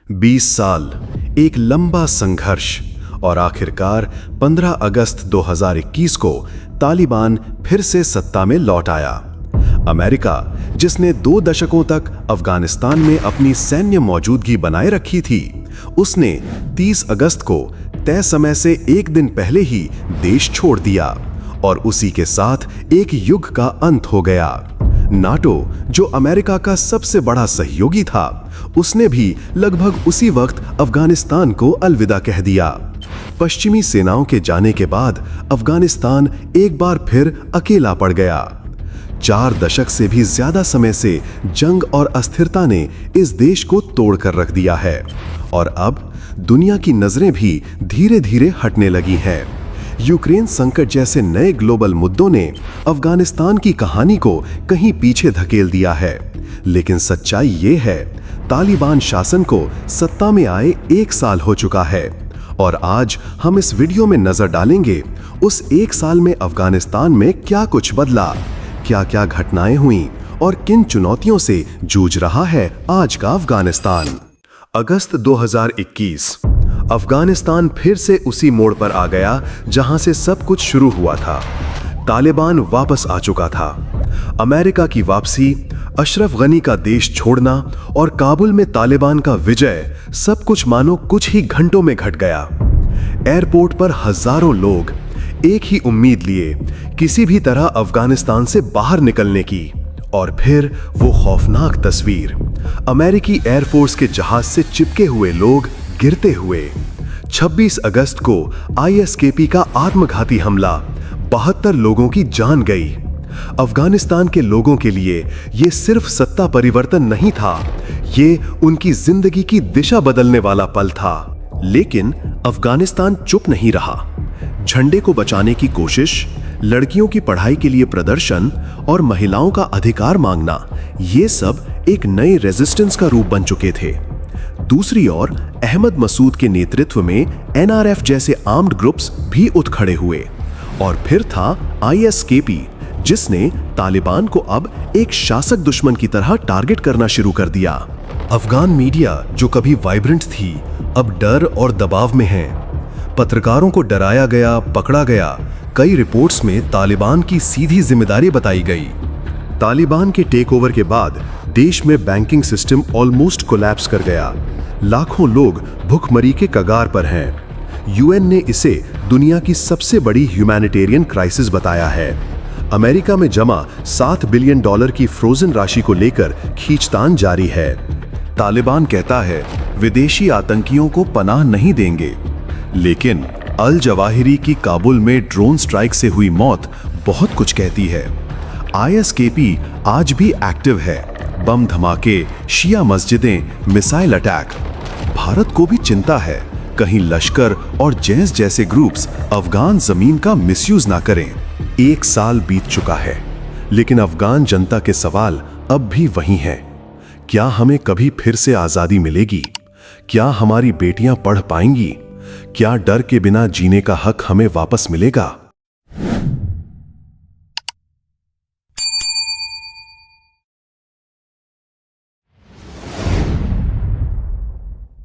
20 साल, एक लंबा संघर्ष और आखिरकार 15 अगस्त 2021 को तालिबान फिर से सत्ता में लौट आया। अमेरिका, जिसने 2 दशकों तक अफगानिस्तान में अपनी सैन्य मौजूदगी बनाए रखी थी, उसने 30 अगस्त को तय समय से एक दिन पहले ही देश छोड़ दिया और उसी के साथ एक युग का अंत हो गया। नाटो, जो अमेरिका का सबसे बड़ा सहयोगी था, उसने भी लगभग उसी वक्त अफगानिस्तान को अलविदा कह दिया। पश्चिमी सेनाओं के जाने के बाद अफगानिस्तान एक बार फिर अकेला पड़ गया। 4 दशक से भी ज्यादा समय से जंग और अस्थिरता ने इस देश को तोड़कर रख दिया है और अब दुनिया की नजरें भी धीरे धीरे हटने लगी हैं। यूक्रेन संकट जैसे नए ग्लोबल मुद्दों ने अफगानिस्तान की कहानी को कहीं पीछे धकेल दिया है, लेकिन सच्चाई ये है, तालिबान शासन को सत्ता में आए 1 साल हो चुका है और आज हम इस वीडियो में नजर डालेंगे उस 1 साल में अफगानिस्तान में क्या कुछ बदला, क्या क्या घटनाएं हुई और किन चुनौतियों से जूझ रहा है आज का अफगानिस्तान। अगस्त 2021, अफगानिस्तान फिर से उसी मोड़ पर आ गया जहां से सब कुछ शुरू हुआ था। तालिबान वापस आ चुका था। अमेरिका की वापसी, अशरफ गनी का देश छोड़ना और काबुल में तालिबान का विजय, सब कुछ मानो कुछ ही घंटों में घट गया। एयरपोर्ट पर हजारों लोग एक ही उम्मीद लिए, किसी भी तरह अफगानिस्तान से बाहर निकलने की। और फिर वो खौफनाक तस्वीर, अमेरिकी एयरफोर्स के जहाज से चिपके हुए लोग गिरते हुए। 26 अगस्त को आईएसकेपी का आत्मघाती हमला, 72 लोगों की जान गई। अफगानिस्तान के लोगों के लिए ये सिर्फ सत्ता परिवर्तन नहीं था, ये उनकी जिंदगी की दिशा बदलने वाला पल था। लेकिन अफगानिस्तान चुप नहीं रहा। झंडे को बचाने की कोशिश, लड़कियों की पढ़ाई के लिए प्रदर्शन और महिलाओं का अधिकार मांगना, ये सब एक नए रेजिस्टेंस का रूप बन चुके थे। दूसरी ओर अहमद मसूद के नेतृत्व में एनआरएफ जैसे आर्म्ड ग्रुप्स भी उठ खड़े हुए। और फिर था आईएसकेपी, जिसने तालिबान को अब एक शासक दुश्मन की तरह टारगेट करना शुरू कर दिया। अफगान मीडिया, जो कभी वाइब्रेंट थी, अब डर और दबाव में है। पत्रकारों को डराया गया, पकड़ा गया। कई रिपोर्ट्स में तालिबान की सीधी जिम्मेदारी बताई गई। तालिबान के टेक ओवर के बाद देश में बैंकिंग सिस्टम ऑलमोस्ट कोलैप्स कर गया। लाखों लोग भुखमरी के कगार पर हैं। यूएन ने इसे दुनिया की सबसे बड़ी ह्यूमैनिटेरियन क्राइसिस बताया है। अमेरिका में जमा $7 बिलियन की फ्रोजन राशि को लेकर खींचतान जारी है। तालिबान कहता है विदेशी आतंकियों को पनाह नहीं देंगे, लेकिन अल जवाहिरी की काबुल में ड्रोन स्ट्राइक से हुई मौत बहुत कुछ कहती है। आईएसकेपी आज भी एक्टिव है। बम धमाके, शिया मस्जिदें, मिसाइल अटैक। भारत को भी चिंता है, कहीं लश्कर और जैश जैसे ग्रुप्स अफगान जमीन का मिसयूज ना करें। 1 साल बीत चुका है, लेकिन अफगान जनता के सवाल अब भी वही हैं। क्या हमें कभी फिर से आजादी मिलेगी? क्या हमारी बेटियां पढ़ पाएंगी? क्या डर के बिना जीने का हक हमें वापस मिलेगा?